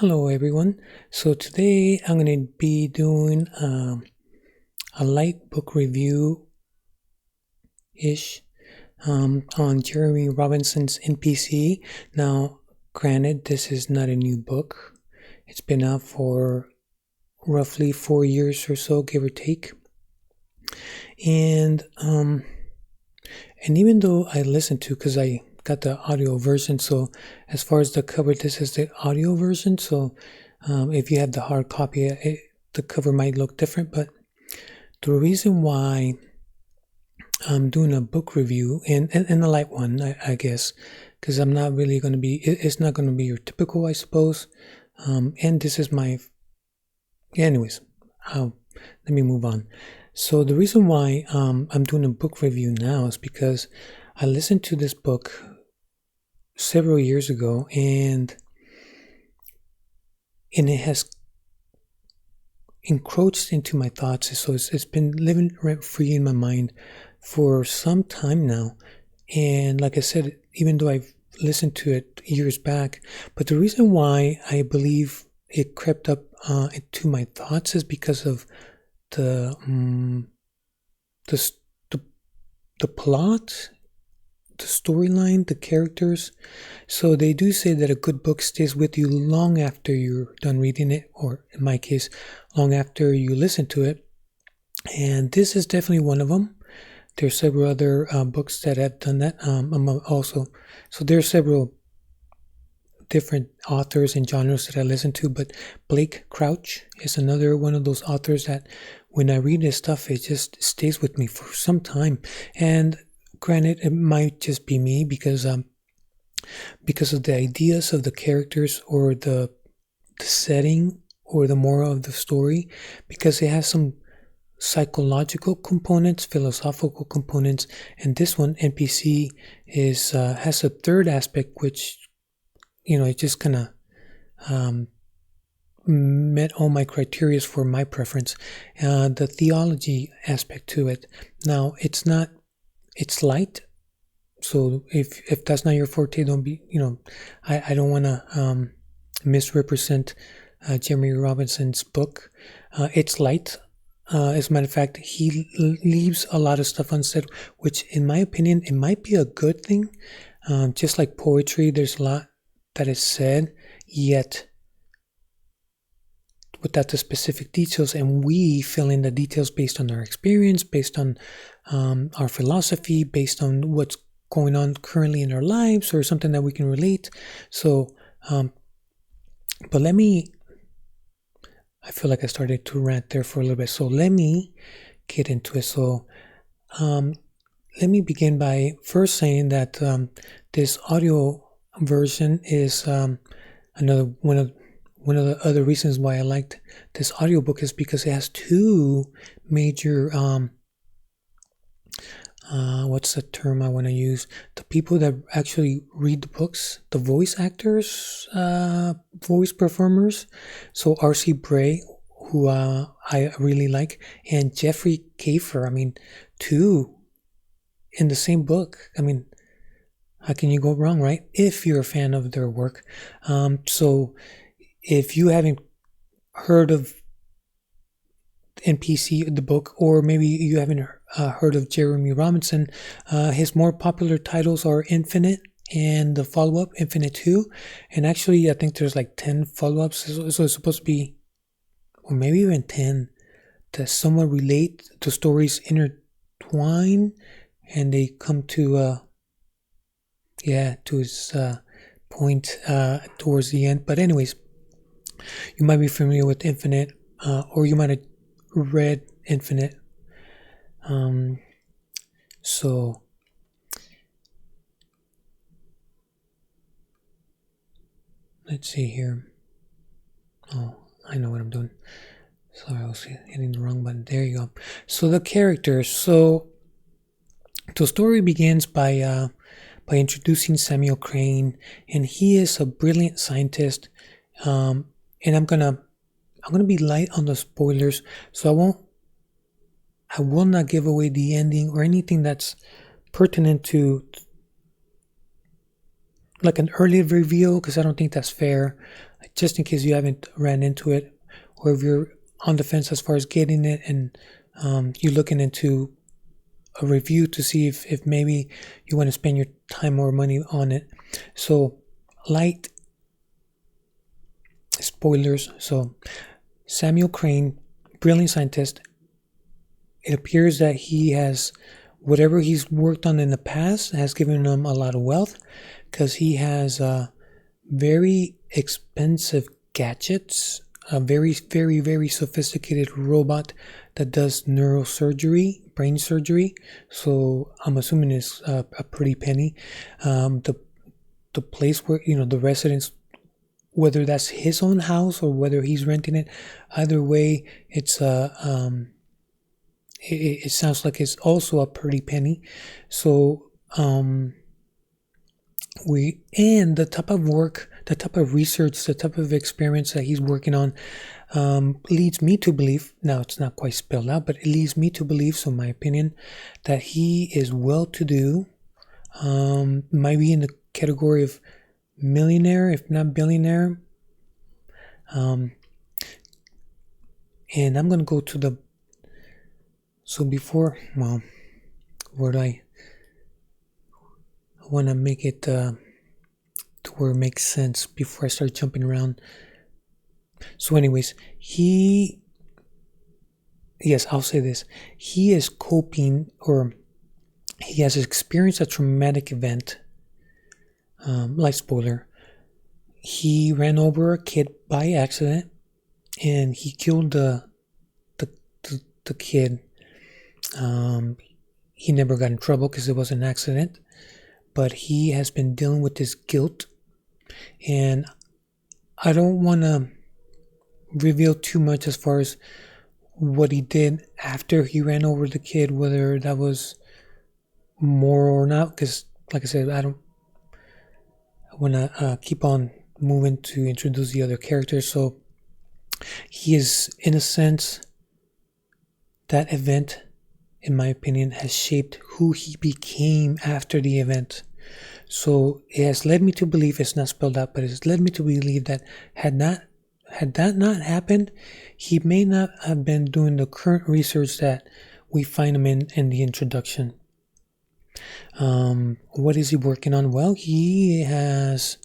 Hello everyone. So today I'm going to be doing a light book review-ish on Jeremy Robinson's NPC. Now, granted, this is not a new book. It's been out for roughly 4 years or so, give or take. And even though I listened to, because I got the audio version, so as far as the cover, this is the audio version. So if you have the hard copy, the cover might look different. But the reason why I'm doing a book review, and a light one, I guess, because I'm not really going to be, it's not going to be your typical, I suppose. And this is my, anyways, let me move on. So the reason why I'm doing a book review now is because I listened to this book several years ago, and it has encroached into my thoughts. So it's been living rent-free in my mind for some time now. And like I said, even though I've listened to it years back, but the reason why I believe it crept up into my thoughts is because of the plot, the storyline, the characters. So they do say that a good book stays with you long after you're done reading it, or in my case, long after you listen to it. And this is definitely one of them. There's several other books that have done that. So there are several different authors and genres that I listen to, but Blake Crouch is another one of those authors that when I read his stuff, it just stays with me for some time. And granted, it might just be me because of the ideas of the characters, or the setting, or the moral of the story, because it has some psychological components, philosophical components, and this one, NPC, has a third aspect, which, it just kind of met all my criteria for my preference. The theology aspect to it. Now, it's light. So if that's not your forte, don't be, I don't want to misrepresent Jeremy Robinson's book. It's light. As a matter of fact, he leaves a lot of stuff unsaid, which in my opinion, it might be a good thing. Just like poetry, there's a lot that is said, yet without the specific details, and we fill in the details based on our experience, based on our philosophy, based on what's going on currently in our lives, or something that we can relate. So, but I feel like I started to rant there for a little bit. So let me get into it. So let me begin by first saying that this audio version is another one of the other reasons why I liked this audiobook is because it has two major what's the term I want to use? The people that actually read the books, the voice actors, voice performers. So R.C. Bray, who I really like, and Jeffrey Kiefer. I mean, two in the same book. I mean, how can you go wrong, right? If you're a fan of their work. So if you haven't heard of NPC, the book, or maybe you haven't heard of Jeremy Robinson, his more popular titles are Infinite and the follow-up, Infinite 2. And actually, I think there's like 10 follow-ups. So it's supposed to be, or maybe even 10, that somewhat relate. The stories intertwine and they come to his point towards the end. But anyways, you might be familiar with Infinite, or you might have read Infinite. So let's see here. Oh, I know what I'm doing. Sorry, I was hitting the wrong button. There you go. So the characters. So the story begins by introducing Samuel Crane, and he is a brilliant scientist. And I'm gonna be light on the spoilers, so I will not give away the ending or anything that's pertinent to like an early reveal, because I don't think that's fair. just in case you haven't ran into it, or if you're on the fence as far as getting it, and you're looking into a review to see if maybe you want to spend your time or money on it. So, light spoilers. So, Samuel Crane, brilliant scientist. It appears that he has, whatever he's worked on in the past has given him a lot of wealth, because he has very expensive gadgets, a very, very, very sophisticated robot that does neurosurgery, brain surgery. So I'm assuming it's a pretty penny. The place where, the residents, whether that's his own house or whether he's renting it, either way, it's it sounds like it's also a pretty penny. So and the type of work, the type of research, the type of experiments that he's working on leads me to believe, now it's not quite spelled out, but it leads me to believe, so my opinion, that he is well-to-do, might be in the category of millionaire, if not billionaire. And I'm going to go to the, so before, well, where do I want to make it to where it makes sense before I start jumping around. So anyways, yes, I'll say this. He is coping, or he has experienced a traumatic event. Light spoiler. He ran over a kid by accident, and he killed the kid. He never got in trouble because it was an accident, but he has been dealing with this guilt, and I don't want to reveal too much as far as what he did after he ran over the kid, whether that was more or not, because like I said, I want to keep on moving to introduce the other characters. So he is, in a sense, that event, in my opinion, has shaped who he became after the event. So it has led me to believe, it's not spelled out, but it's led me to believe that had that not happened, he may not have been doing the current research that we find him in the introduction. What is he working on? Well, he is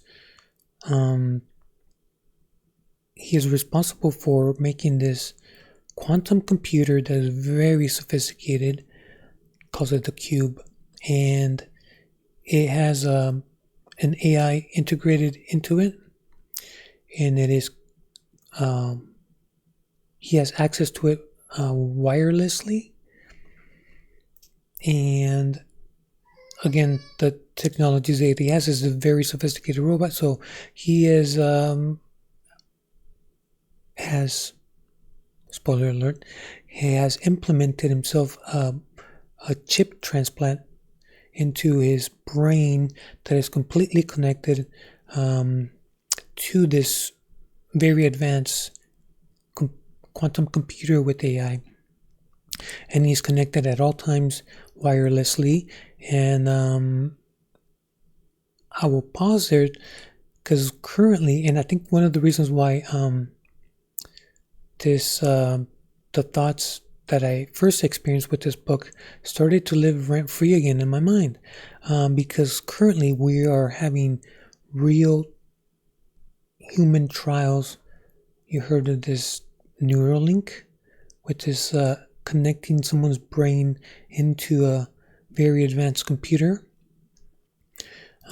responsible for making this quantum computer that is very sophisticated, calls it the Cube, and it has an AI integrated into it, and it is he has access to it wirelessly. And again, the technologies that he has is a very sophisticated robot. So he has, spoiler alert, he has implemented himself a chip transplant into his brain that is completely connected to this very advanced quantum computer with AI. And he's connected at all times wirelessly. And I will pause there because currently, and I think one of the reasons why the thoughts that I first experienced with this book started to live rent-free again in my mind, because currently we are having real human trials. You heard of this Neuralink, which is connecting someone's brain into a very advanced computer.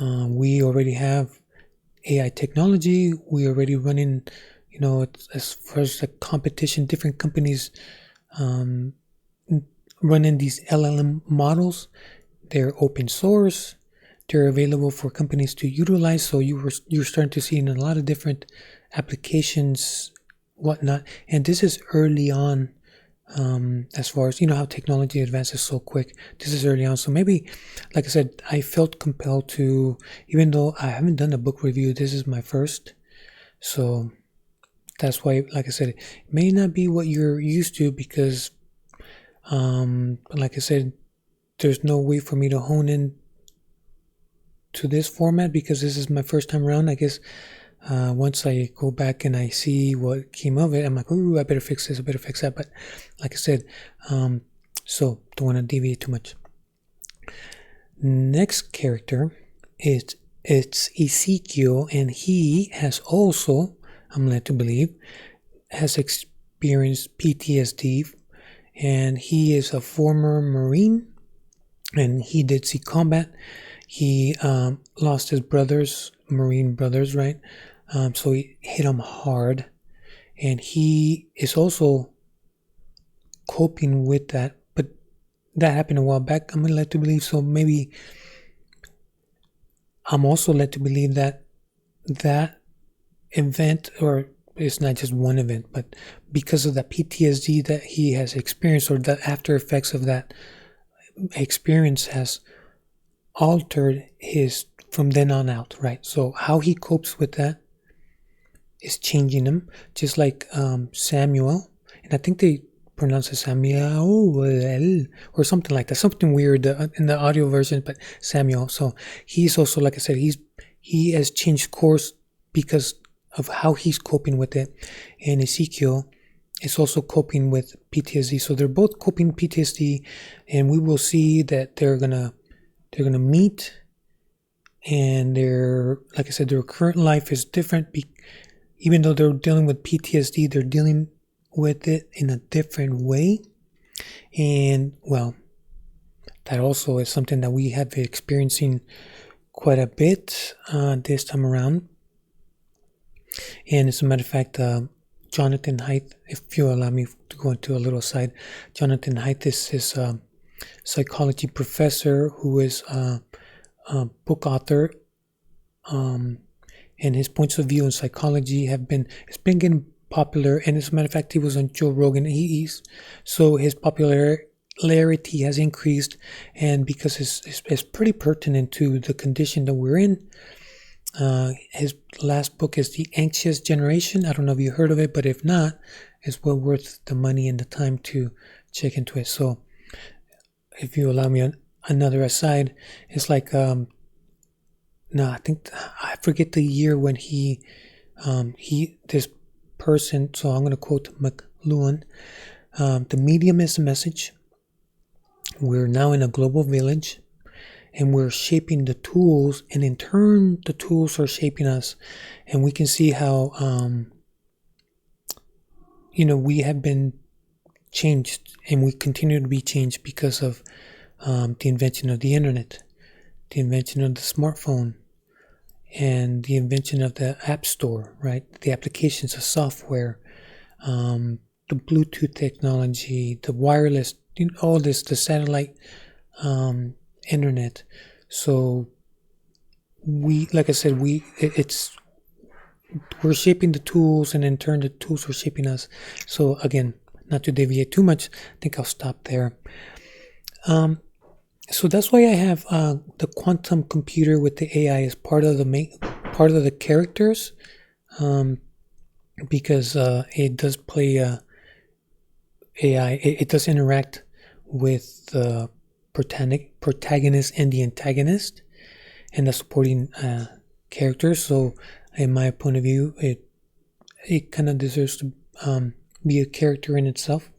We already have AI technology. We already running, as far as the competition, different companies running these LLM models. They're open source. They're available for companies to utilize. So you're starting to see in a lot of different applications, whatnot. And this is early on, as far as, how technology advances so quick. This is early on. So maybe, like I said, I felt compelled to, even though I haven't done a book review, this is my first. So that's why, like I said, it may not be what you're used to because, like I said, there's no way for me to hone in to this format because this is my first time around. I guess once I go back and I see what came of it, I'm like, ooh, I better fix this, I better fix that. But like I said, so don't want to deviate too much. Next character it's Ezekiel, and he has also, I'm led to believe, has experienced PTSD, and he is a former Marine, and he did see combat. He lost his brothers, Marine brothers, right? So he hit him hard, and he is also coping with that. But that happened a while back, I'm led to believe. So maybe I'm also led to believe that that event, or it's not just one event, but because of the PTSD that he has experienced, or the after effects of that experience, has altered his from then on out, right? So how he copes with that is changing him, just like Samuel, and I think they pronounce it Samuel or something like that, something weird in the audio version, but Samuel. So he's also, like I said, he has changed course because of how he's coping with it, and Ezekiel is also coping with PTSD. So they're both coping PTSD, and we will see that they're gonna meet, and like I said, their current life is different. Even though they're dealing with PTSD, they're dealing with it in a different way. And well, that also is something that we have been experiencing quite a bit this time around. And as a matter of fact, Jonathan Haidt, if you allow me to go into a little side, Jonathan Haidt is a psychology professor who is a book author, and his points of view in psychology it's been getting popular. And as a matter of fact, he was on Joe Rogan. So his popularity has increased, and because it's pretty pertinent to the condition that we're in. His last book is The Anxious Generation. I don't know if you heard of it, but if not, it's well worth the money and the time to check into it. So if you allow me another aside, it's like, I forget the year when this person, so I'm going to quote McLuhan, the medium is the message. We're now in a global village, and we're shaping the tools, and in turn, the tools are shaping us. And we can see how, we have been changed, and we continue to be changed because of the invention of the internet, the invention of the smartphone, and the invention of the app store, right? The applications of software, the Bluetooth technology, the wireless, all this, the satellite internet. So like I said, we're shaping the tools, and in turn the tools are shaping us. So again, not to deviate too much, I think I'll stop there. So that's why I have the quantum computer with the AI as part of the characters, because it does play AI. It does interact with the protagonist and the antagonist and the supporting characters. So in my point of view, it kind of deserves to be a character in itself.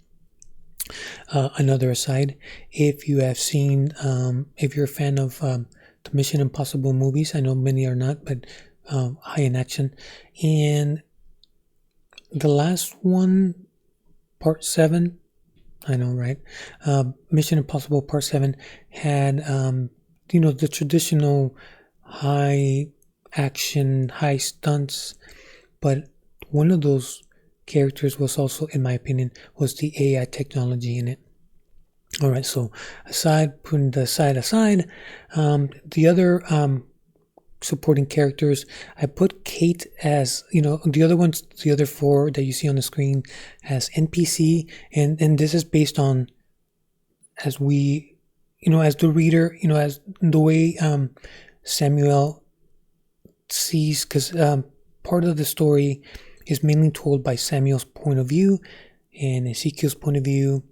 Another aside, if you have seen, if you're a fan of the Mission Impossible movies, I know many are not, but high in action, and the last one, Part 7, I know, right? Mission Impossible Part 7 had, the traditional high action, high stunts, but one of those characters was also, in my opinion, was the AI technology in it. All right, so putting the side aside, the other supporting characters, I put Kate as, the other ones, the other four that you see on the screen, as NPC, and this is based on, as we, as the reader, as the way Samuel sees, because part of the story is mainly told by Samuel's point of view and Ezekiel's point of view,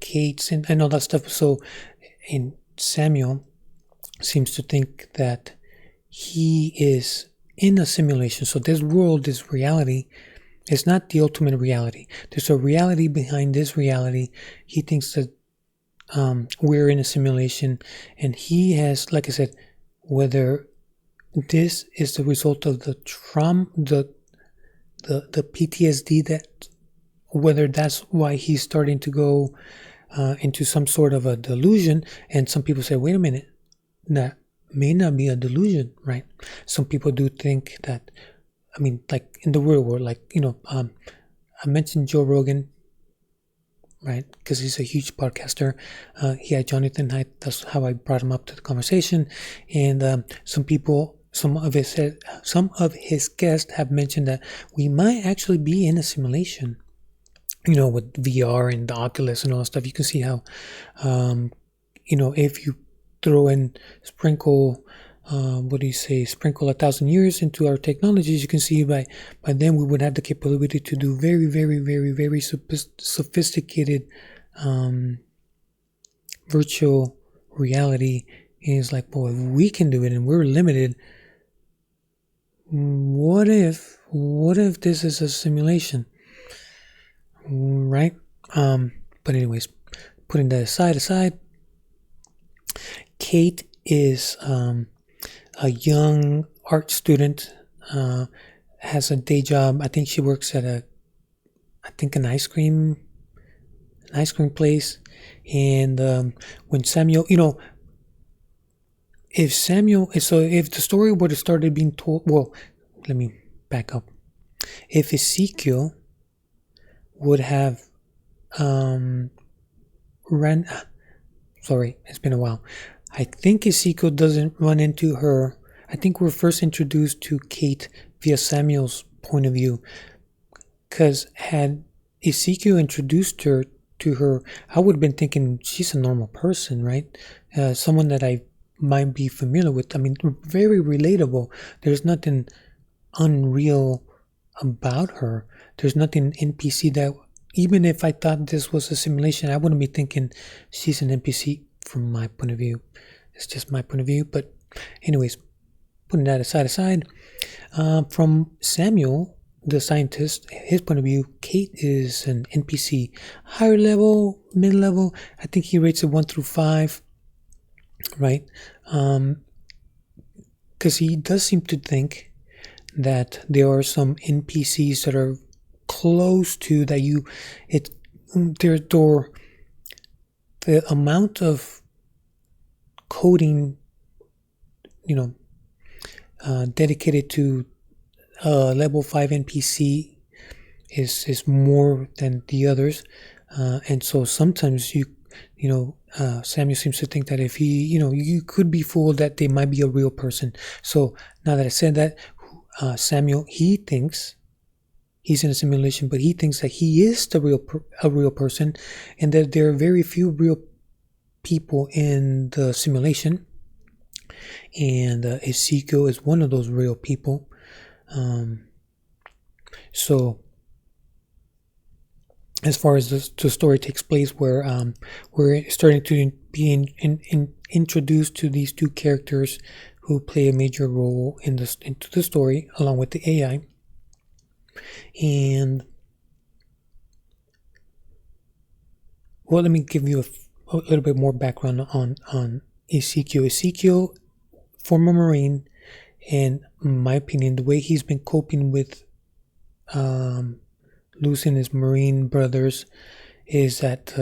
Kate's and all that stuff. So, in Samuel seems to think that he is in a simulation. So this world, this reality, is not the ultimate reality. There's a reality behind this reality. He thinks that we're in a simulation, and he has, like I said, whether this is the result of the trauma, the PTSD, that whether that's why he's starting to go into some sort of a delusion. And some people say, wait a minute, that may not be a delusion, right? Some people do think that, I mean, like in the real world, like, I mentioned Joe Rogan, right? Because he's a huge podcaster. He had Jonathan Haidt. That's how I brought him up to the conversation. And some of his guests have mentioned that we might actually be in a simulation. With VR and the Oculus and all that stuff, you can see how, if you throw in sprinkle 1,000 years into our technologies, you can see by then we would have the capability to do very, very, very, very sophisticated virtual reality. And it's like, boy, if we can do it and we're limited, what if this is a simulation, right? But anyways, putting that aside, Kate is a young art student, has a day job. I think she works at an ice cream place. And when Samuel, if the story would have started being told, well, let me back up. If Ezekiel would have sorry, it's been a while. I think Ezekiel doesn't run into her. I think we're first introduced to Kate via Samuel's point of view. Because had Ezekiel introduced her to her, I would have been thinking she's a normal person, right? Someone that I might be familiar with. I mean, very relatable. There's nothing unreal about her. There's nothing NPC that, even if I thought this was a simulation, I wouldn't be thinking she's an NPC from my point of view. It's just my point of view. But anyways, putting that aside, from Samuel, the scientist, his point of view, Kate is an NPC. Higher level, mid-level, I think he rates it 1 through 5, right? Because he does seem to think that there are some NPCs that are close to that the amount of coding, dedicated to level 5 NPC is more than the others, and so sometimes Samuel seems to think that if you could be fooled that they might be a real person. So now that I said that, Samuel, he thinks he's in a simulation, but he thinks that he is a real person, and that there are very few real people in the simulation, and Ezekiel is one of those real people. So as far as the story takes place, where we're starting to be introduced to these two characters who play a major role into the story, along with the AI. And well, let me give you a little bit more background on Ezekiel. Ezekiel, former Marine, in my opinion, the way he's been coping with losing his Marine brothers is that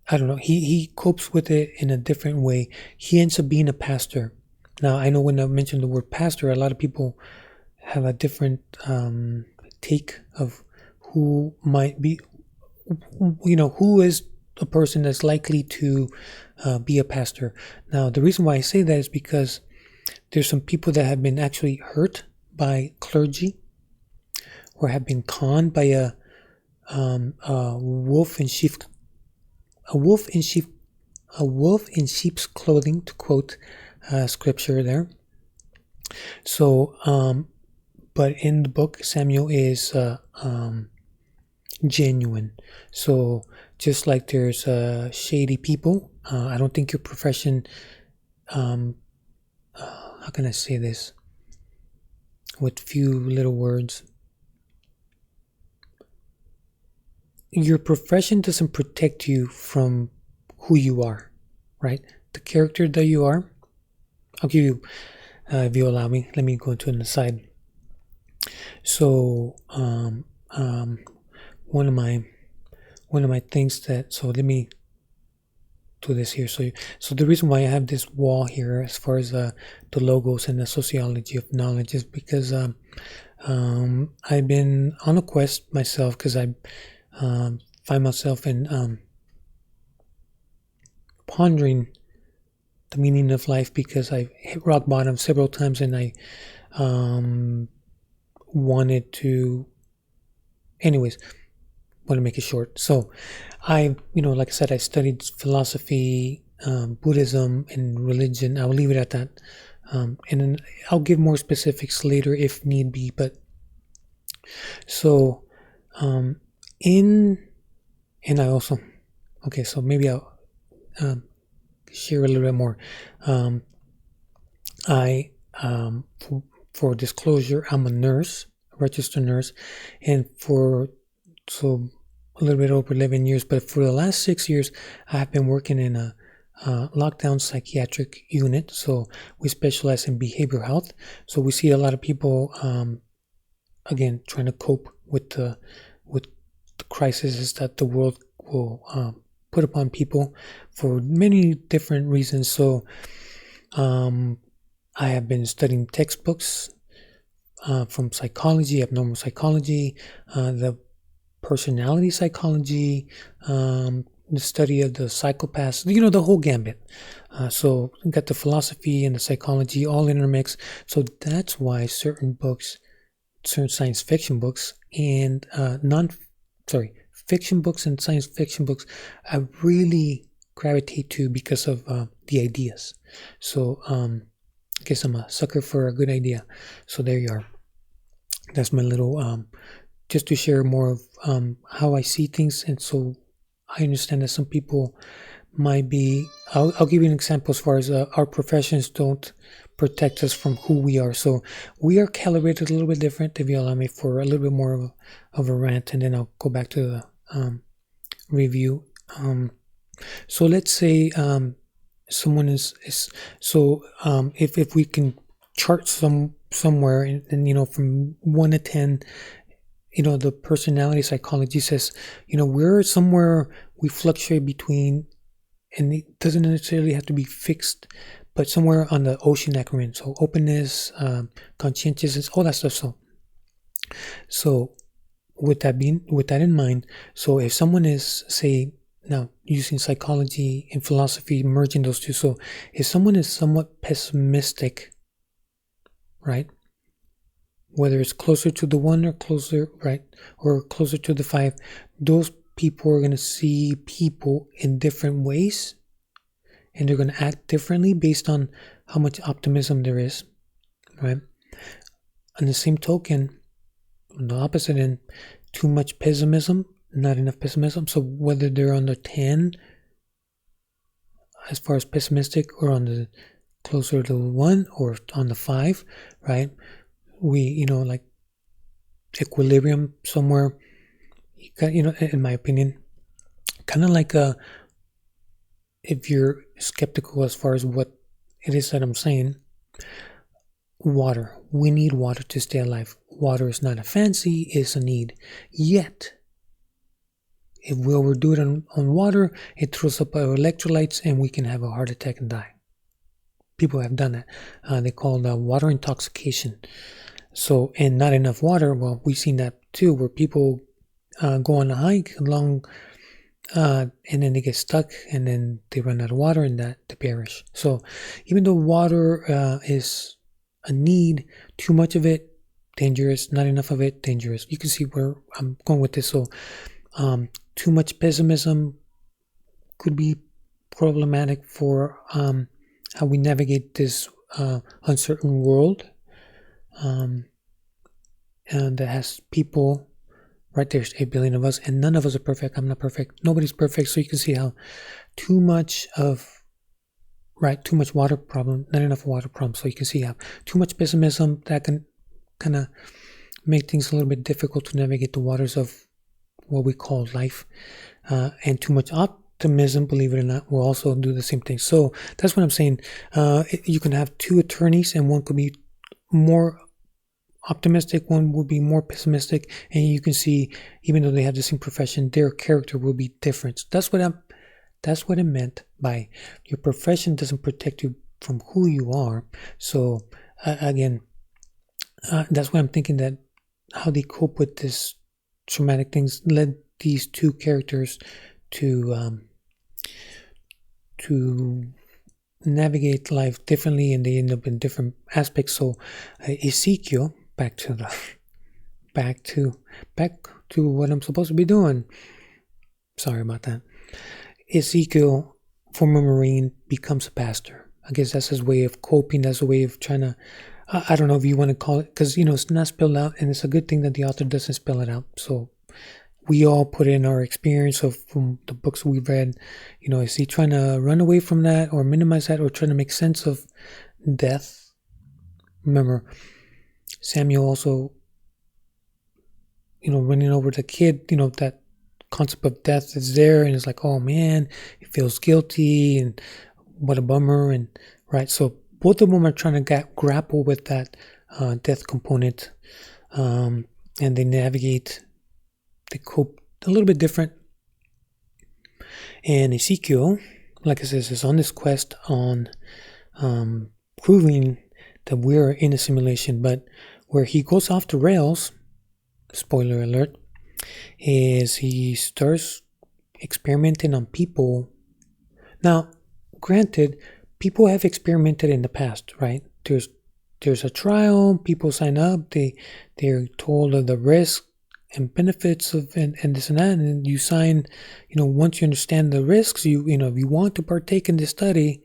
I don't know, he copes with it in a different way. He ends up being a pastor. Now, I know when I mentioned the word pastor, a lot of people have a different take of who might be, who is a person that's likely to be a pastor. Now, the reason why I say that is because there's some people that have been actually hurt by clergy, or have been conned by a wolf in sheep's clothing, to quote scripture there. So, but in the book, Samuel is genuine. So just like there's shady people, I don't think your profession how can I say this with few little words? Your profession doesn't protect you from who you are, right? The character that you are. I'll give you, if you allow me, let me go into an aside. So, one of my things that, so let me do this here. So the reason why I have this wall here, as far as the logos and the sociology of knowledge, is because I've been on a quest myself, because I find myself in pondering the meaning of life, because I hit rock bottom several times, and I wanted to, anyways, want to make it short. So I, like I said, I studied philosophy, Buddhism, and religion. I'll leave it at that. And then I'll give more specifics later if need be. But so, and I also, okay, so maybe I'll share a little bit more. I, for disclosure, I'm a nurse, a registered nurse, and so a little bit over 11 years, but for the last 6 years, I have been working in a lockdown psychiatric unit. So we specialize in behavioral health. So we see a lot of people, again, trying to cope with the crises that the world will put upon people for many different reasons. So I have been studying textbooks from psychology, abnormal psychology, the personality psychology, the study of the psychopaths, the whole gambit. So we got the philosophy and the psychology all intermixed. So that's why certain science fiction books and fiction books and science fiction books I really gravitate to, because of the ideas. So I guess I'm a sucker for a good idea. So there you are. That's my little just to share more of how I see things. And so I understand that some people might be, I'll give you an example as far as our professions don't protect us from who we are. So we are calibrated a little bit different, if you allow me, for a little bit more of a rant, and then I'll go back to the review. So let's say someone is so if we can chart somewhere, and from 1 to 10, the personality psychology says, we're somewhere, we fluctuate between, and it doesn't necessarily have to be fixed, but somewhere on the oceanic rim. So openness, conscientiousness, all that stuff. So with that in mind, so if someone is, say, now using psychology and philosophy, merging those two, so if someone is somewhat pessimistic, right, whether it's closer to the 1 or closer, right, or closer to the 5, those people are going to see people in different ways, and they're going to act differently based on how much optimism there is, right? On the same token, on the opposite end, too much pessimism, not enough pessimism. So whether they're on the 10 as far as pessimistic, or on the closer to 1, or on the 5, right? We, like equilibrium somewhere, in my opinion, kind of like if you're skeptical as far as what it is that I'm saying, water. We need water to stay alive. Water is not a fancy, it's a need. Yet, if we overdo it on water, it throws up our electrolytes, and we can have a heart attack and die. People have done that. They call that water intoxication. So, and not enough water. Well, we've seen that too, where people go on a hike along, and then they get stuck, and then they run out of water, and that they perish. So, even though water is a need, too much of it, dangerous. Not enough of it, dangerous. You can see where I'm going with this. So, too much pessimism could be problematic for how we navigate this uncertain world. And that has people, right? There's 8 billion of us, and none of us are perfect. I'm not perfect. Nobody's perfect. So you can see how too much of right? Too much water problem, not enough water problem. So you can see you have too much pessimism that can kind of make things a little bit difficult to navigate the waters of what we call life, and too much optimism, believe it or not, will also do the same thing. So that's what I'm saying. You can have two attorneys, and one could be more optimistic, one will be more pessimistic, and you can see, even though they have the same profession, their character will be different. That's what it meant by your profession doesn't protect you from who you are. So again, that's why I'm thinking that how they cope with this traumatic things led these two characters to navigate life differently, and they end up in different aspects. So Ezekiel, back to what I'm supposed to be doing. Sorry about that. Ezekiel, former Marine, becomes a pastor. I guess that's his way of coping. That's a way of trying to, I don't know if you want to call it, because, it's not spelled out, and it's a good thing that the author doesn't spell it out. So we all put in our experience from the books we've read. Is he trying to run away from that or minimize that or trying to make sense of death? Remember, Samuel also, running over the kid, that concept of death is there, and it's like, oh man, he feels guilty and what a bummer, and right. So both of them are trying to grapple with that death component, and they cope a little bit different. And Ezekiel, like I said, is on this quest on proving that we're in a simulation, but where he goes off the rails, spoiler alert, is he starts experimenting on people. Now, granted, people have experimented in the past, right? There's a trial, people sign up, they're told of the risk and benefits of and this and that, and you sign, once you understand the risks, if you want to partake in this study,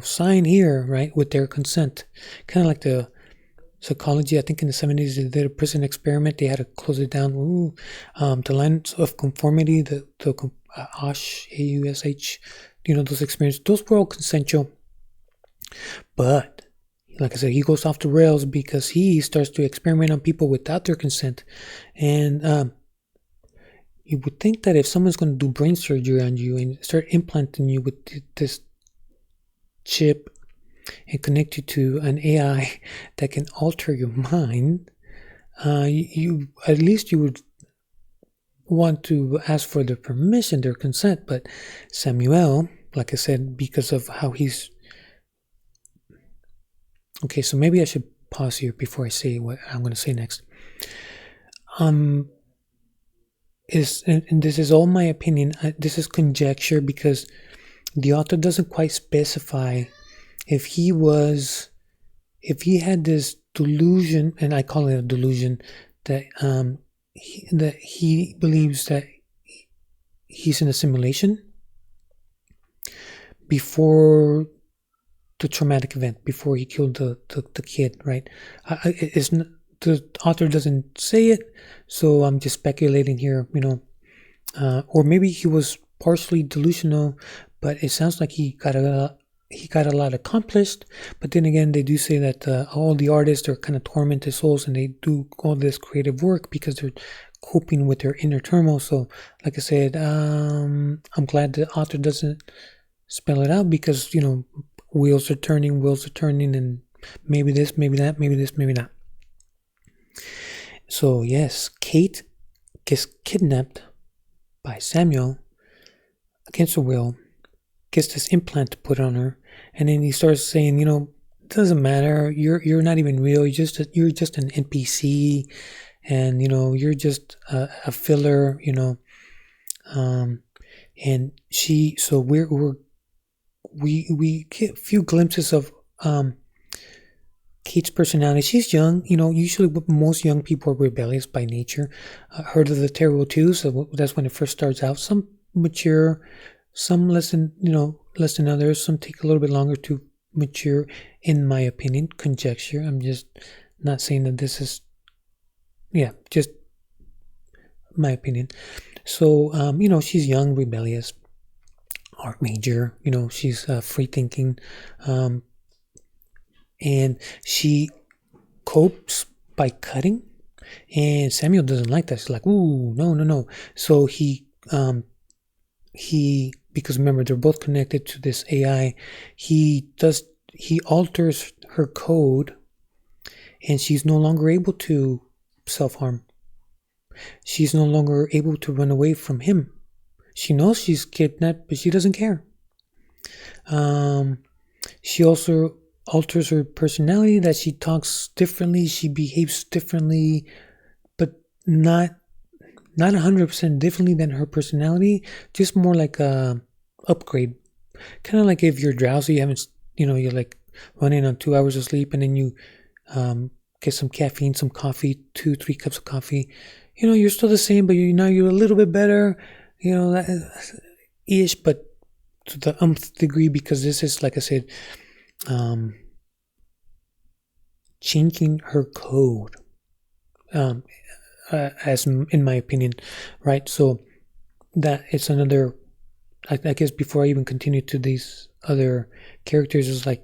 sign here, right, with their consent. Kind of like the psychology, I think in the 70s they did a prison experiment, they had to close it down. The lines of conformity, the AUSH, AUSH, those experiences, those were all consensual. But like I said, he goes off the rails because he starts to experiment on people without their consent. And you would think that if someone's going to do brain surgery on you and start implanting you with this chip and connect you to an AI that can alter your mind, you at least you would want to ask for their permission, their consent. But Samuel, like I said, because of how he's... Okay, so maybe I should pause here before I say what I'm going to say next. And this is all my opinion. This is conjecture because the author doesn't quite specify if he had this delusion, and I call it a delusion, that he believes that he's in a simulation before the traumatic event, before he killed the kid, right? The author doesn't say it, so I'm just speculating here, or maybe he was partially delusional, but it sounds like he got a lot accomplished. But then again, they do say that all the artists are kind of tormented souls, and they do all this creative work because they're coping with their inner turmoil. So, like I said, I'm glad the author doesn't spell it out because, wheels are turning, and maybe this, maybe that, maybe this, maybe not. So, yes, Kate gets kidnapped by Samuel against her will, gets this implant put on her, and then he starts saying, it doesn't matter, you're not even real, you're just an NPC, and you're just a filler, and we get a few glimpses of Kate's personality. She's young, usually most young people are rebellious by nature. Heard of the terrible two, so that's when it first starts out. Some mature, some less than others. Some take a little bit longer to mature, in my opinion. Conjecture. I'm just not saying that this is, just my opinion. So, she's young, rebellious. art major. She's free thinking, and she copes by cutting. And Samuel doesn't like that. He's like, "Ooh, no, no, no." So he because remember they're both connected to this AI. He alters her code, and she's no longer able to self-harm. She's no longer able to run away from him. She knows she's kidnapped, but she doesn't care. She also alters her personality, that she talks differently, she behaves differently, but not 100% differently than her personality, just more like a upgrade. Kind of like if you're drowsy, you're like running on 2 hours of sleep, and then you get some caffeine, some coffee, 2-3 cups of coffee. You're still the same, but you're a little bit better, ish, but to the umpth degree, because this is, like I said, changing her code, as in my opinion, right? So that it's another, I guess before I even continue to these other characters, is like,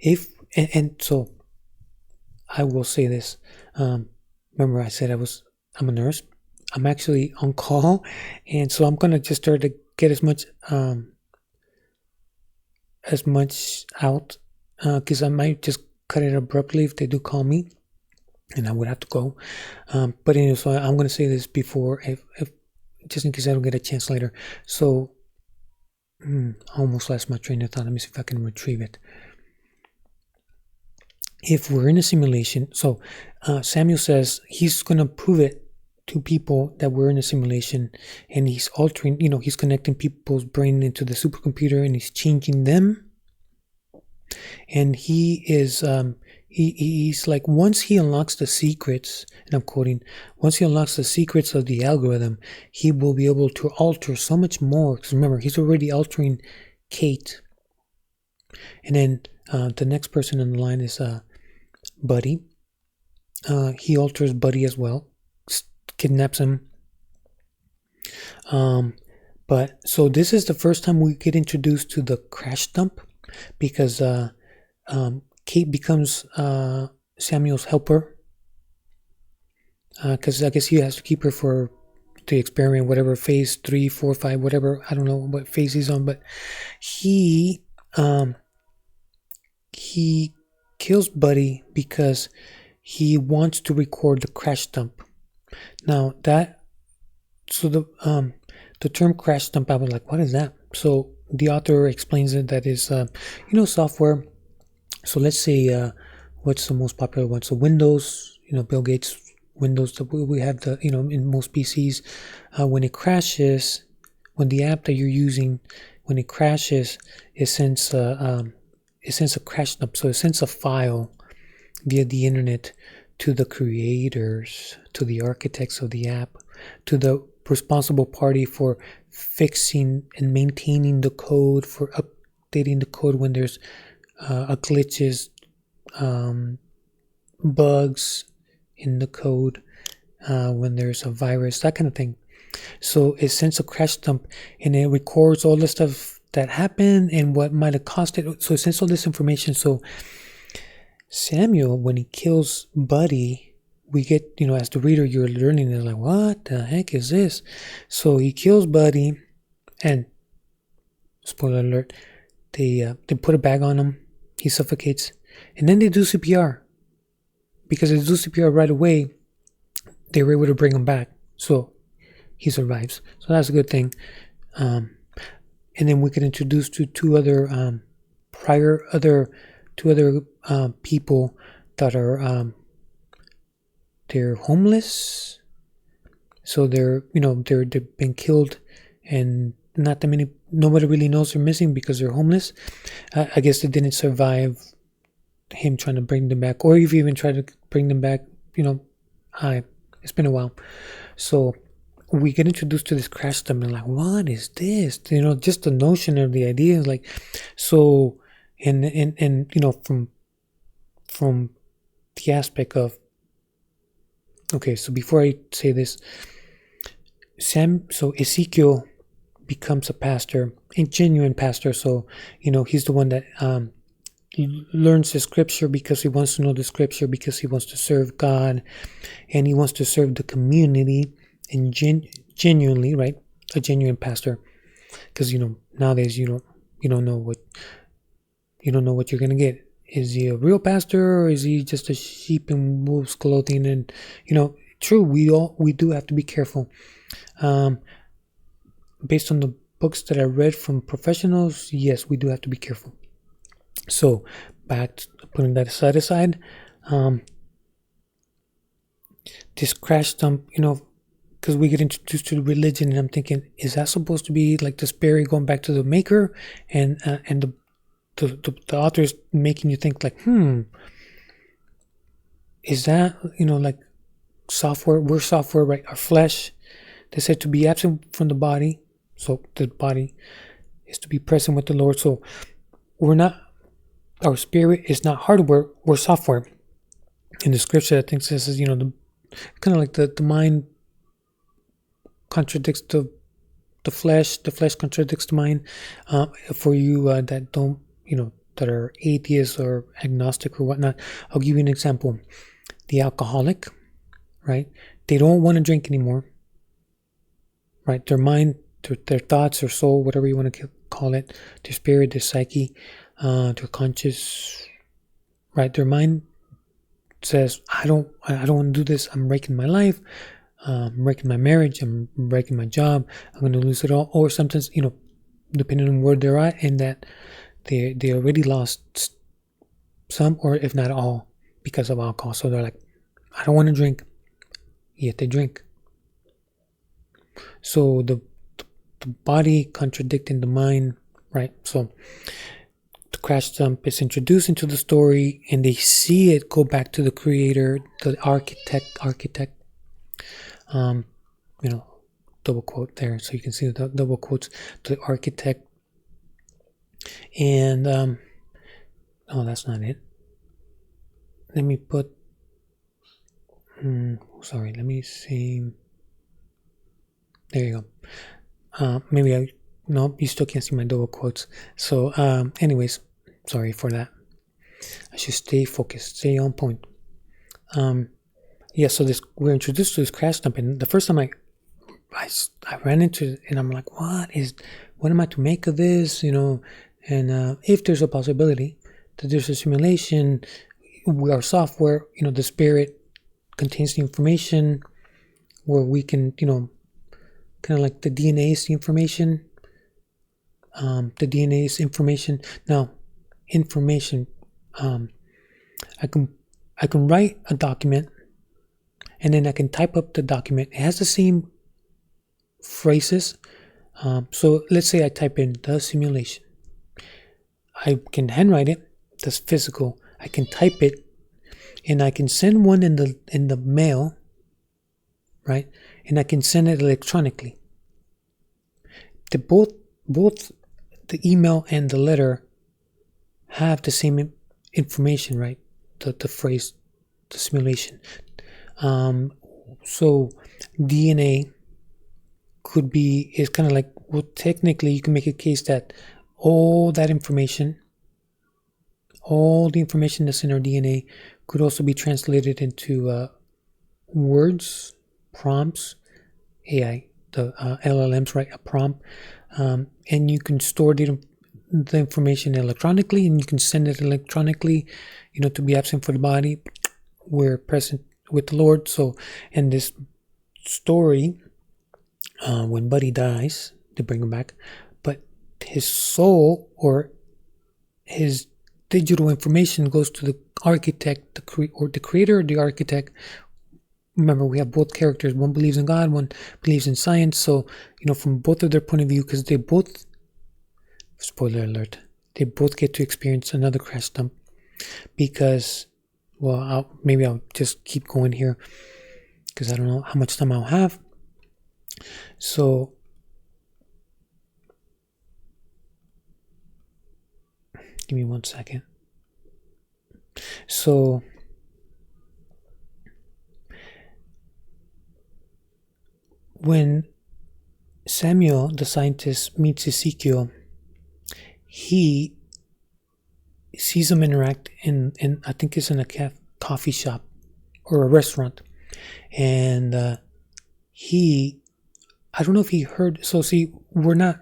if, and so I will say this, remember I said I'm a nurse. I'm actually on call, and so I'm gonna just start to get as much out, because I might just cut it abruptly if they do call me, and I would have to go. But anyway, so I'm gonna say this before, if just in case I don't get a chance later. So I almost lost my train of thought. Let me see if I can retrieve it. If we're in a simulation, so Samuel says he's going to prove it to people that we're in a simulation, and he's altering, he's connecting people's brain into the supercomputer, and he's changing them. And he is, he's like, once he unlocks the secrets, and I'm quoting, once he unlocks the secrets of the algorithm, he will be able to alter so much more. Because remember, he's already altering Kate. And then the next person in the line is Buddy. He alters Buddy as well, kidnaps him. But so this is the first time we get introduced to the crash dump, because Kate becomes Samuel's helper, because I guess he has to keep her for the experiment, whatever phase 3, 4, 5, whatever. I don't know what phase he's on, but he kills Buddy because he wants to record the crash dump. Now the term crash dump, I was like, what is that? So the author explains it, that is software. So let's say what's the most popular one? So Windows, Bill Gates Windows, we have the in most PCs, when it crashes, when the app that you're using, when it crashes, it sends a crash dump. So it sends a file via the internet to the creators, to the architects of the app, to the responsible party for fixing and maintaining the code, for updating the code when there's glitches, bugs in the code, when there's a virus, that kind of thing. So it sends a crash dump, and it records all the stuff that happened and what might have caused it. So it sends all this information. So Samuel, when he kills Buddy, we get, as the reader, you're learning, and like, what the heck is this? So he kills Buddy, and spoiler alert, they put a bag on him, he suffocates, and then they do CPR. Because they do CPR right away, they were able to bring him back, so he survives. So that's a good thing. And then we get introduced to two other people that are they're homeless. So they've been killed, and nobody really knows they're missing because they're homeless. I guess they didn't survive him trying to bring them back, or if you even try to bring them back, it's been a while. So we get introduced to this crash dump, and like, what is this? Just the notion of the idea is like, so, and from the aspect of, okay, so before I say this, so Ezekiel becomes a pastor, a genuine pastor. So, he's the one that learns the scripture because he wants to know the scripture, because he wants to serve God, and he wants to serve the community, and genuinely, right? A genuine pastor, because nowadays you don't know what you're gonna get. Is he a real pastor, or is he just a sheep in wolf's clothing? And true, we do have to be careful. Based on the books that I read from professionals, yes, we do have to be careful. So, back to putting that aside, this crash dump, because we get introduced to religion, and I'm thinking, is that supposed to be like the spirit going back to the maker, and the author is making you think like, is that like software? We're software, right? Our flesh, they said to be absent from the body, so the body is to be present with the Lord. So we're not. Our spirit is not hardware. We're software. In the scripture, I think says the kind of like the mind contradicts the flesh. The flesh contradicts the mind. For you that don't, that are atheists or agnostic or whatnot, I'll give you an example. The alcoholic, right? They don't want to drink anymore, right? Their mind, their thoughts, their soul, whatever you want to call it, their spirit, their psyche, their conscious, right? Their mind says, I don't want to do this. I'm breaking my life. I'm breaking my marriage. I'm breaking my job. I'm going to lose it all. Or sometimes, depending on where they're at, and that they already lost some, or if not all, because of alcohol. So they're like, I don't want to drink, yet they drink. So the body contradicting the mind, right? So the crash dump is introduced into the story, and they see it go back to the creator, the architect. Double quote there, so you can see the double quotes, the architect. And oh, that's not it. Let me put. Sorry. Let me see. There you go. Maybe no, you still can't see my double quotes. So, anyways, sorry for that. I should stay focused, stay on point. Yeah. So we're introduced to this crash dump, and the first time I ran into it, and I'm like, what am I to make of this? And if there's a possibility that there's a simulation, we are software. The spirit contains the information where we can, kind of like the DNA is the information. The DNA is information. Now, information. I can write a document, and then I can type up the document. It has the same phrases. So let's say I type in the simulation. I can handwrite it. That's physical. I can type it, and I can send one in the mail, right? And I can send it electronically. Both the email and the letter have the same information, right? The phrase, the simulation. So DNA is kind of like, well, technically you can make a case that all the information that's in our DNA could also be translated into words, prompts, AI, the LLMs, right? A prompt, and you can store the information electronically, and you can send it electronically, to be absent for the body. We're present with the Lord. So in this story, when Buddy dies, they bring him back, but his soul or his digital information goes to the architect, the creator or the architect. Remember, we have both characters. One believes in God, one believes in science. So, from both of their point of view, because they both, spoiler alert, they both get to experience another crash dump. Because, well, maybe I'll just keep going here, because I don't know how much time I'll have. So, give me 1 second. So, when Samuel, the scientist, meets Ezekiel. He sees them interact in I think it's in a coffee shop or a restaurant, and I don't know if he heard. So see, we're not,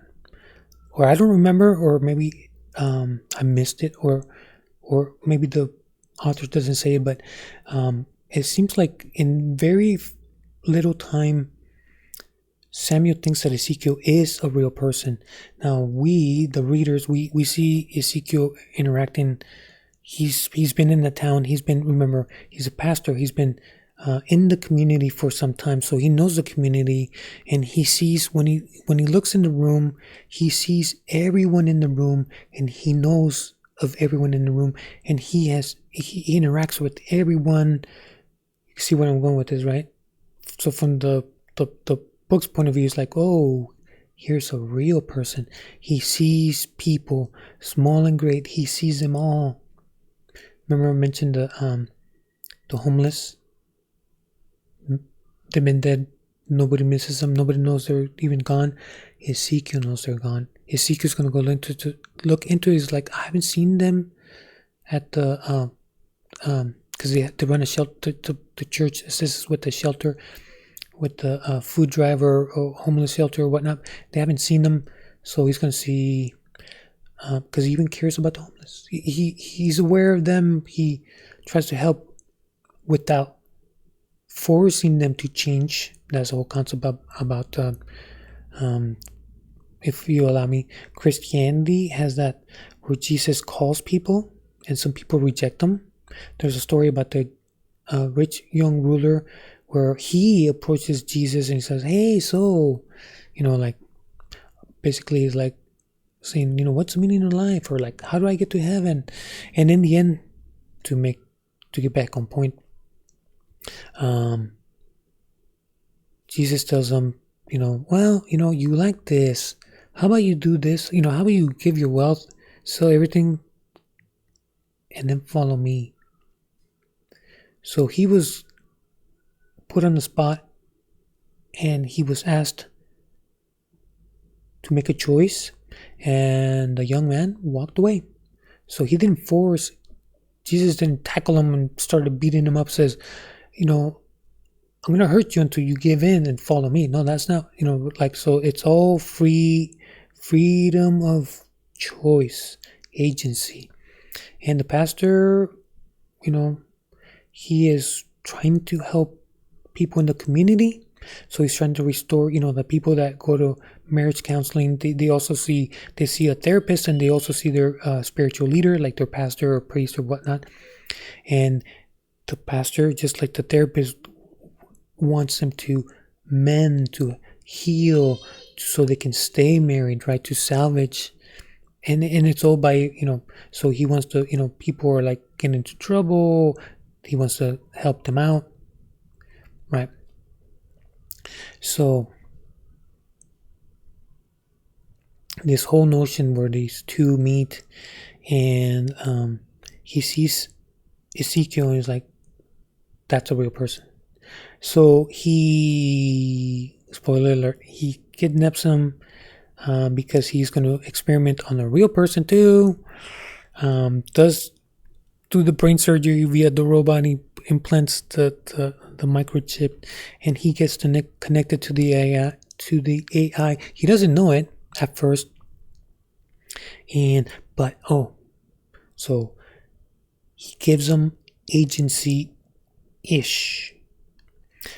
or I don't remember, or maybe I missed it, or maybe the author doesn't say it, but it seems like in very little time, Samuel thinks that Ezekiel is a real person. Now we, the readers, we see Ezekiel interacting. He's been in the town. Remember, he's a pastor. He's been in the community for some time, so he knows the community, and he sees when he looks in the room, he sees everyone in the room, and he knows of everyone in the room, and he interacts with everyone. You see where I'm going with this, right? So from the book's point of view, it's like, oh, here's a real person. He sees people, small and great. He sees them all. Remember I mentioned the homeless? They've been dead. Nobody misses them. Nobody knows they're even gone. Ezekiel knows they're gone. Ezekiel's going to go look into it. He's like, I haven't seen them at the, because they run a shelter, the church assists with the shelter, with the food driver or homeless shelter or whatnot. They haven't seen them. So he's going to see, because he even cares about the homeless. He's aware of them. He tries to help without forcing them to change. That's the whole concept about if you allow me, Christianity has that where Jesus calls people and some people reject them. There's a story about the rich young ruler where he approaches Jesus and he says, hey, so, like, basically is like saying, what's the meaning of life, or like, how do I get to heaven? And in the end, to get back on point, Jesus tells them, well, you like this. How about you do this? How about you give your wealth, sell everything, and then follow me? So he was put on the spot, and he was asked to make a choice, and the young man walked away. So he didn't force. Jesus didn't tackle him and started beating him up, says, I'm going to hurt you until you give in and follow me. No, that's not, so it's all freedom of choice, agency. And the pastor, he is trying to help people in the community. So he's trying to restore, the people that go to marriage counseling, they also see a therapist, and they also see their spiritual leader, like their pastor or priest or whatnot. And the pastor, just like the therapist, wants them to mend, to heal, so they can stay married, right? To salvage. And it's all by, so he wants to, people are like getting into trouble. He wants to help them out, right? So this whole notion where these two meet, and he sees Ezekiel and is like, that's a real person. So spoiler alert, he kidnaps him because he's going to experiment on a real person too. Does do the brain surgery via the robot, and he implants the microchip, and he gets connected to the AI. He doesn't know it at first, so he gives him agency-ish.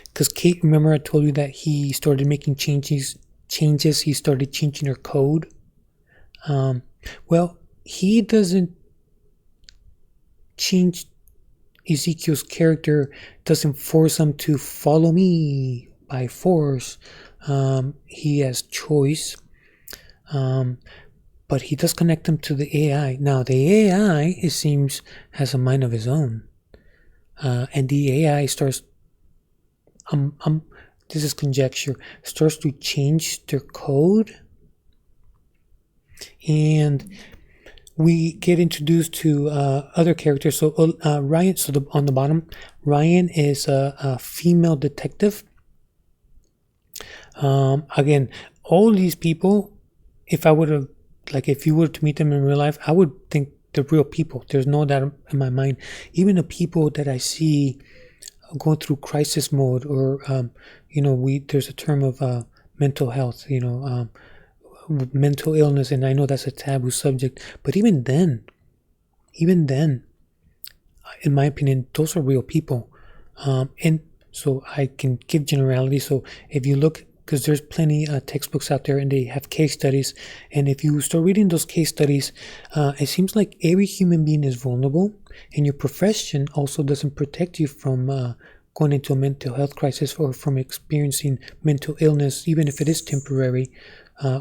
Because Kate, remember I told you that he started making changes. He started changing her code. Well, he doesn't change Ezekiel's character, doesn't force him to follow me by force. He has choice. But he does connect him to the AI. Now, the AI, it seems, has a mind of his own. And the AI starts, this is conjecture, starts to change their code. And we get introduced to other characters. So Ryan, on the bottom, Ryan is a female detective. Again, all these people, if I would have, like, if you were to meet them in real life, I would think they're real people. There's no doubt in my mind. Even the people that I see going through crisis mode, or there's a term of mental health, mental illness, and I know that's a taboo subject, but even then, in my opinion, those are real people. And so I can give generalities. So if you look, because there's plenty textbooks out there and they have case studies, and if you start reading those case studies, it seems like every human being is vulnerable, and your profession also doesn't protect you from going into a mental health crisis or from experiencing mental illness, even if it is temporary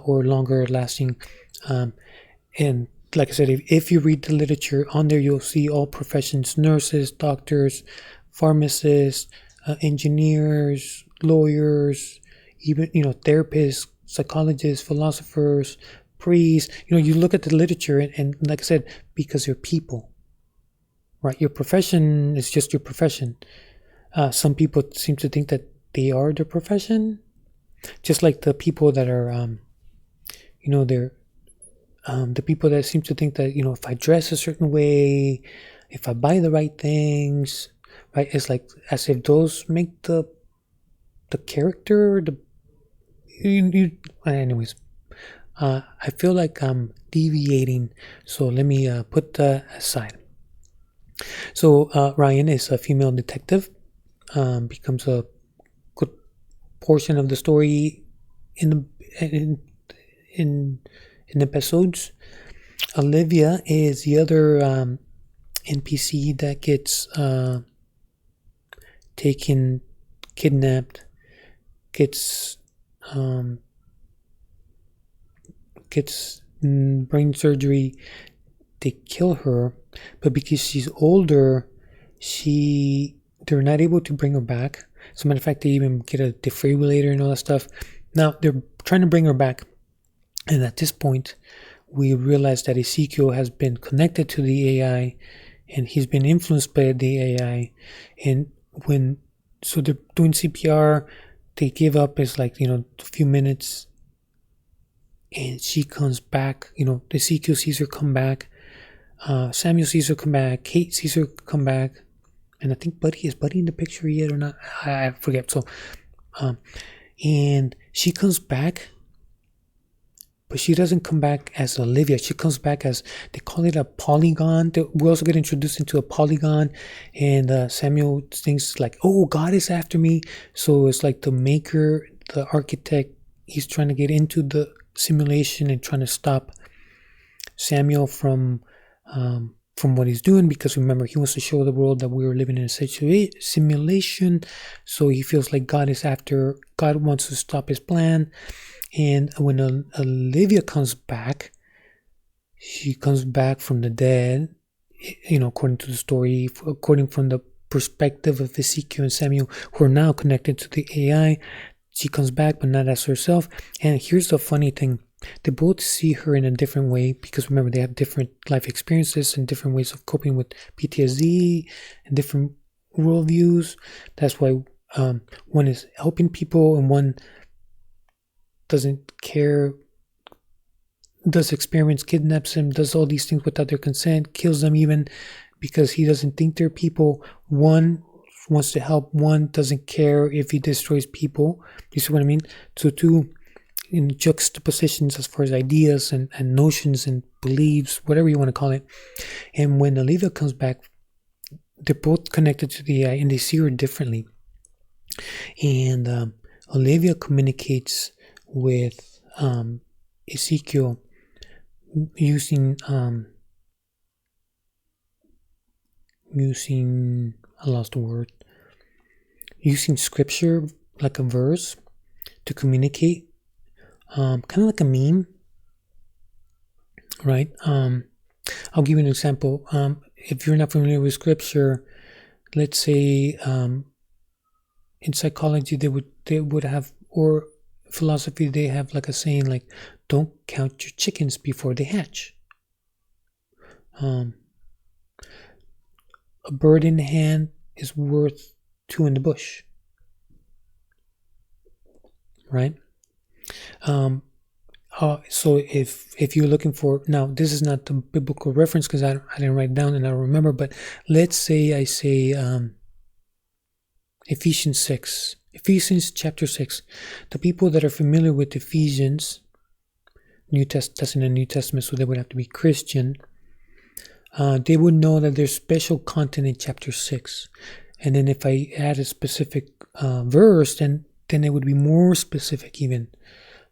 or longer lasting. And like I said, if you read the literature on there, you'll see all professions: nurses, doctors, pharmacists, engineers, lawyers, even therapists, psychologists, philosophers, priests. You look at the literature, and like I said, because they're people, right? Your profession is just your profession. Some people seem to think that they are their profession, just like the people that are, they're the people that seem to think that if I dress a certain way, if I buy the right things, right, it's like as if those make the character. Anyways, I feel like I'm deviating, so let me put that aside. So Ryan is a female detective, becomes a good portion of the story in episodes. Olivia is the other NPC that gets taken, kidnapped, gets brain surgery. They kill her, but because she's older, they're not able to bring her back. As a matter of fact, they even get a defibrillator and all that stuff. Now they're trying to bring her back, and at this point, we realize that Ezekiel has been connected to the AI, and he's been influenced by the AI. And so they're doing CPR, they give up. It's like a few minutes, and she comes back. Ezekiel sees her come back. Samuel sees her come back. Kate sees her come back, and I think is Buddy in the picture yet or not? I forget. So, and she comes back, but she doesn't come back as Olivia. She comes back as, they call it a polygon. We also get introduced into a polygon, and Samuel thinks like, oh, God is after me. So it's like the maker, the architect, he's trying to get into the simulation and trying to stop Samuel from what he's doing, because remember, he wants to show the world that we are living in a simulation. So he feels like God wants to stop his plan. And when Olivia comes back, she comes back from the dead, according to the story, according from the perspective of Ezekiel and Samuel, who are now connected to the AI. She comes back, but not as herself. And here's the funny thing. They both see her in a different way, because remember, they have different life experiences and different ways of coping with PTSD and different worldviews. That's why one is helping people and one doesn't care, does experiments, kidnaps them, does all these things without their consent, kills them even because he doesn't think they're people. One wants to help, one doesn't care if he destroys people. You see what I mean? So two in juxtapositions as far as ideas and notions and beliefs, whatever you want to call it. And when Olivia comes back, they're both connected to the AI and they see her differently. And Olivia communicates with Ezekiel using I lost the word, using scripture like a verse to communicate, kind of like a meme, right? I'll give you an example. If you're not familiar with scripture, let's say in psychology they would have, or philosophy, they have like a saying like, don't count your chickens before they hatch. A bird in the hand is worth two in the bush, right? So if you're looking for, now this is not the biblical reference because I didn't write it down and I don't remember, but let's say I say Ephesians chapter 6. The people that are familiar with Ephesians, that's in the New Testament, so they would have to be Christian. They would know that there's special content in chapter 6. And then if I add a specific verse, then it would be more specific even,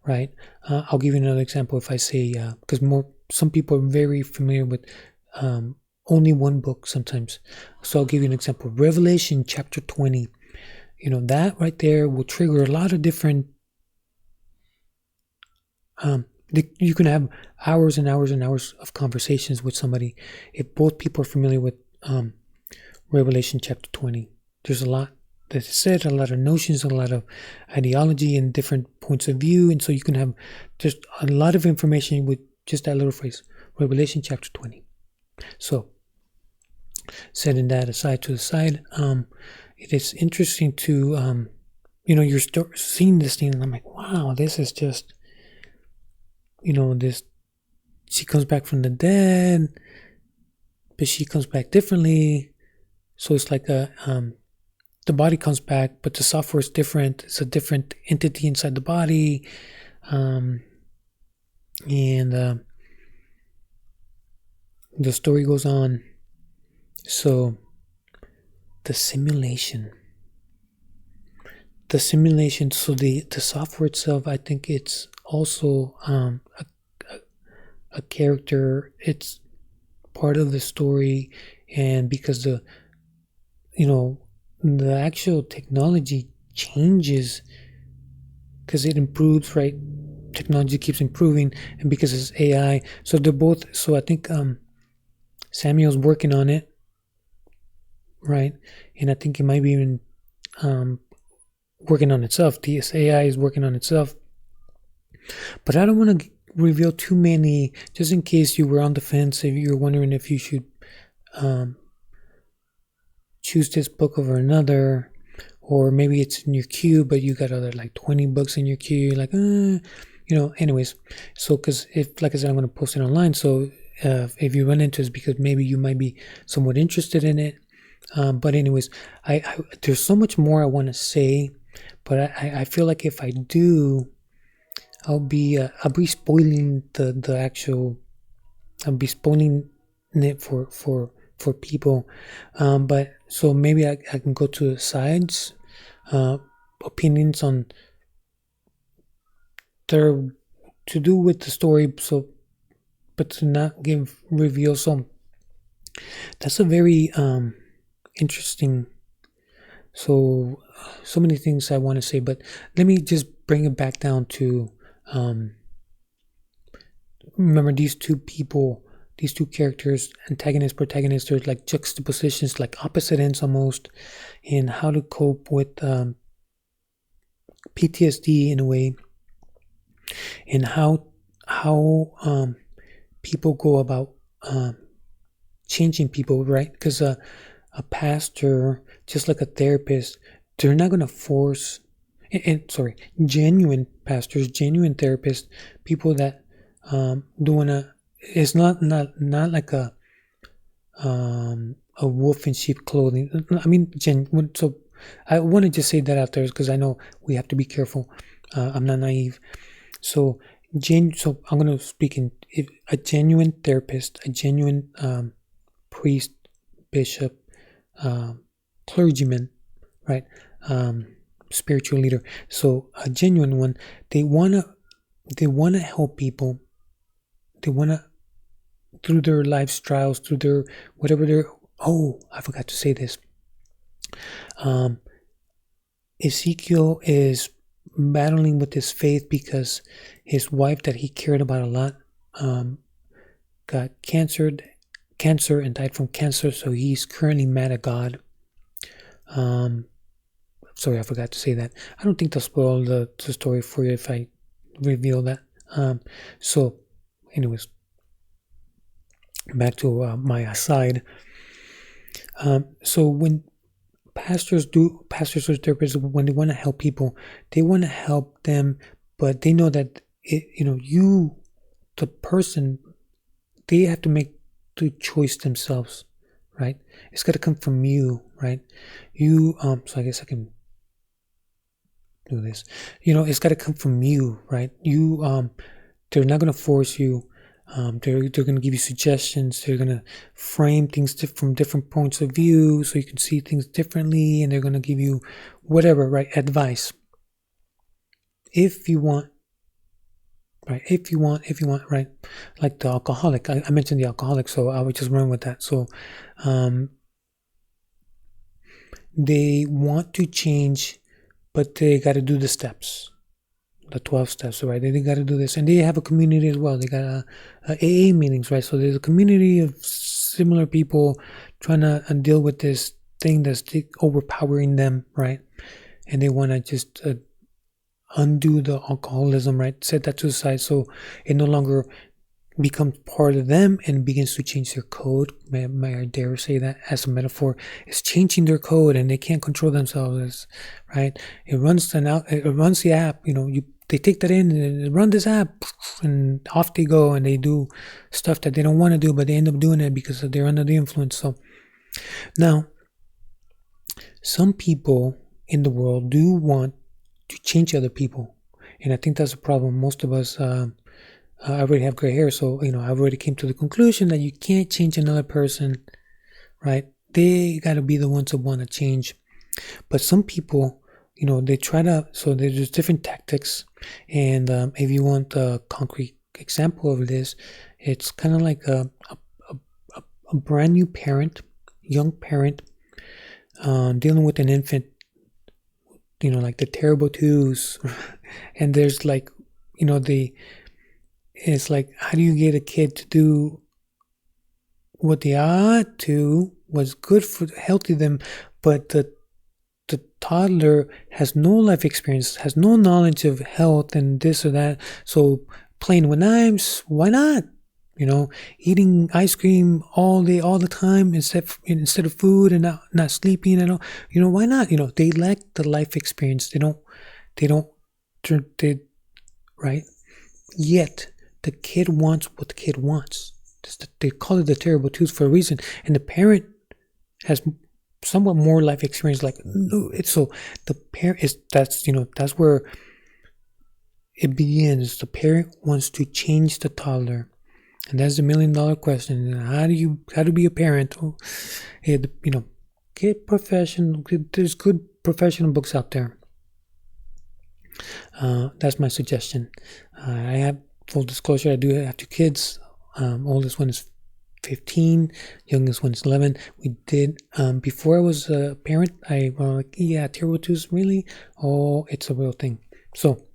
right? I'll give you another example. If I say, because some people are very familiar with only one book sometimes. So I'll give you an example. Revelation chapter 20. That right there will trigger a lot of different, you can have hours and hours and hours of conversations with somebody if both people are familiar with Revelation chapter 20. There's a lot that's said, a lot of notions, a lot of ideology and different points of view, and so you can have just a lot of information with just that little phrase, Revelation chapter 20. So, setting that aside to the side, it is interesting to, you're seeing this thing, and I'm like, wow, this is just, this, she comes back from the dead, but she comes back differently. So it's like the body comes back, but the software is different. It's a different entity inside the body. And the story goes on. So the simulation, so the software itself, I think it's also a character. It's part of the story, and because the actual technology changes because it improves, right? Technology keeps improving, and because it's AI, so they're both. So I think Samuel's working on it, right? And I think it might be even working on itself. The AI is working on itself. But I don't want to reveal too many, just in case you were on the fence, if you're wondering if you should choose this book over another, or maybe it's in your queue, but you got other like 20 books in your queue, like, anyways. So, because like I said, I'm going to post it online. So if you run into it, it's because maybe you might be somewhat interested in it. But anyways, I there's so much more I want to say, but I feel like if I do, I'll be spoiling the actual. I'll be spoiling it for people. But so maybe I can go to the sides, opinions on their to do with the story. So, but to not give reveal. So that's a very interesting. So many things I want to say, but let me just bring it back down to remember these two people, these two characters, antagonist, protagonist, they're like juxtapositions, like opposite ends almost, and how to cope with PTSD in a way, and how people go about changing people, right? Because a pastor, just like a therapist, they're not going to force, genuine pastors, genuine therapists, people that it's not like a wolf in sheep clothing. I mean, genuine. So I want to just say that out there because I know we have to be careful. I'm not naive. So I'm going to speak in a genuine therapist, a genuine priest, bishop, clergyman, right? Spiritual leader. So a genuine one, they wanna help people. They wanna, through their life trials, through their whatever their. Oh, I forgot to say this. Ezekiel is battling with his faith because his wife that he cared about a lot got cancer and died from cancer, so he's currently mad at God. Sorry, I forgot to say that. I don't think they'll spoil the story for you if I reveal that. So anyways, back to my aside. So when pastors or therapists, when they want to help people, they want to help them but they know that the person, they have to make the choice themselves, right? It's got to come from you, right? So I guess I can do this. It's got to come from you, right? They're not going to force you. They're going to give you suggestions. They're going to frame things from different points of view so you can see things differently, and they're going to give you whatever, right? Advice. If you want, right? If you want, right? Like the alcoholic. I mentioned the alcoholic, so I would just run with that. So, they want to change, but they got to do the steps. The 12 steps, right? They got to do this, and they have a community as well. They got AA meetings, right? So there's a community of similar people trying to deal with this thing that's overpowering them, right? And they want to just undo the alcoholism, right? Set that to the side so it no longer becomes part of them and begins to change their code. May I dare say that as a metaphor? It's changing their code, and they can't control themselves, right? It runs the app. They take that in and run this app, and off they go, and they do stuff that they don't want to do, but they end up doing it because they're under the influence. So now, some people in the world do want to change other people, and I think that's a problem. Most of us, I already have gray hair, so I've already came to the conclusion that you can't change another person, right? They got to be the ones that want to change. But some people, they try to. So there's different tactics, and if you want a concrete example of this, it's kind of like a brand new parent, young parent, dealing with an infant, like the terrible twos, and there's like, it's like, how do you get a kid to do what they ought to, what's good for healthy them, but the toddler has no life experience, has no knowledge of health and this or that. So playing with knives, why not? Eating ice cream all day, all the time instead of food, and not sleeping at all. Why not? They lack the life experience. Right? Yet the kid wants what the kid wants. They call it the terrible twos for a reason. And the parent has somewhat more life experience. Like, no, it's so the parent is, that's where it begins. The parent wants to change the toddler, and that's the $1 million question. How to be a parent? Get professional. There's good professional books out there. That's my suggestion. I have, full disclosure, I do have 2 kids. Oldest one is 15, youngest one is 11. We did, before I was a parent, I was like, yeah, terrible twos, really? Oh, it's a real thing. So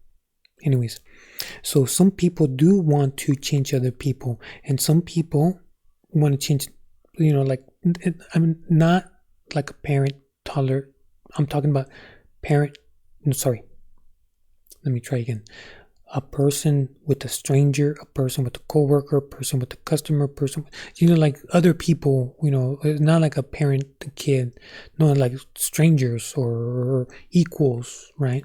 anyways, so some people do want to change other people, and some people want to change, I'm not like a parent toddler. I'm talking about parent, sorry, let me try again. A person with a stranger, a person with a coworker, a person with a customer, person, like other people, not like a parent and kid, no, like strangers or equals, right?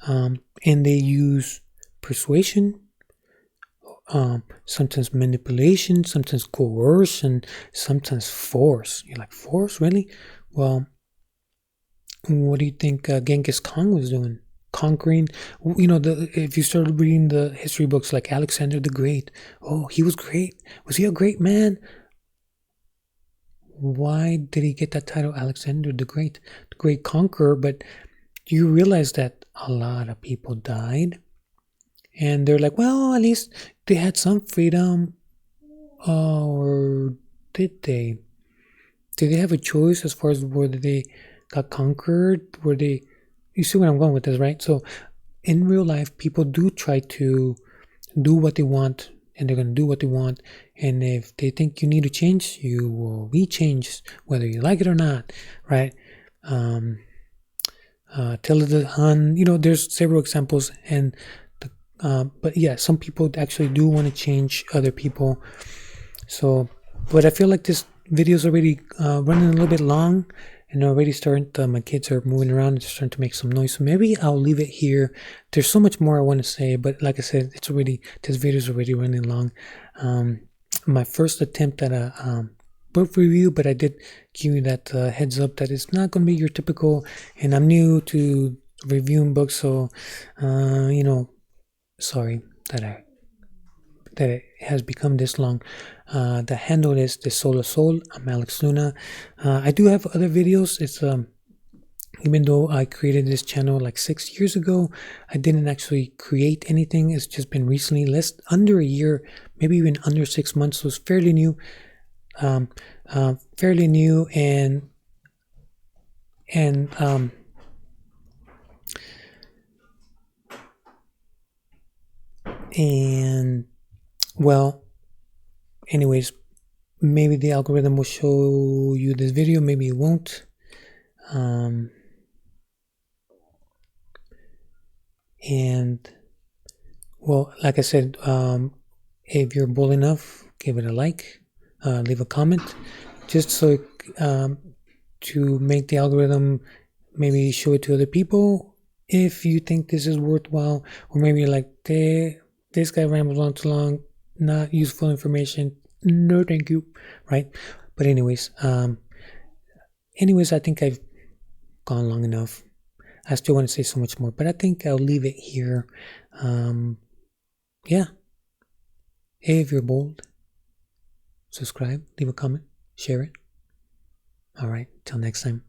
And they use persuasion, sometimes manipulation, sometimes coercion, sometimes force. You're like, force, really? Well, what do you think Genghis Khan was doing? Conquering, if you started reading the history books like Alexander the Great, oh, he was great. Was he a great man? Why did he get that title, Alexander the Great conqueror? But you realize that a lot of people died, and they're like, well, at least they had some freedom. Or did they? Did they have a choice as far as whether they got conquered? You see where I'm going with this, right? So in real life, people do try to do what they want, and they're going to do what they want. And if they think you need to change, you will be changed, whether you like it or not, right? Tell the Hun, there's several examples. And but yeah, some people actually do want to change other people. So, but I feel like this video is already running a little bit long, and already starting to, my kids are moving around and starting to make some noise, so maybe I'll leave it here. There's so much more I want to say, but like I said, this video is already running long. My first attempt at a book review, but I did give you that heads up that it's not going to be your typical, and I'm new to reviewing books, so sorry that it has become this long. The handle is the Soul of Soul. I'm Alex Luna. I do have other videos. It's even though I created this channel like 6 years ago, I didn't actually create anything. It's just been recently, under a year, maybe even under 6 months. So it's fairly new. Fairly new, and well, anyways, maybe the algorithm will show you this video, maybe it won't. And well, like I said, if you're bold enough, give it a like, leave a comment, just so to make the algorithm maybe show it to other people if you think this is worthwhile, or maybe you're like, this guy rambles on too long, not useful information, no thank you, right? But anyways, I think I've gone long enough. I still want to say so much more, but I think I'll leave it here. Yeah. If you're bold, subscribe, leave a comment, share it. All right, till next time.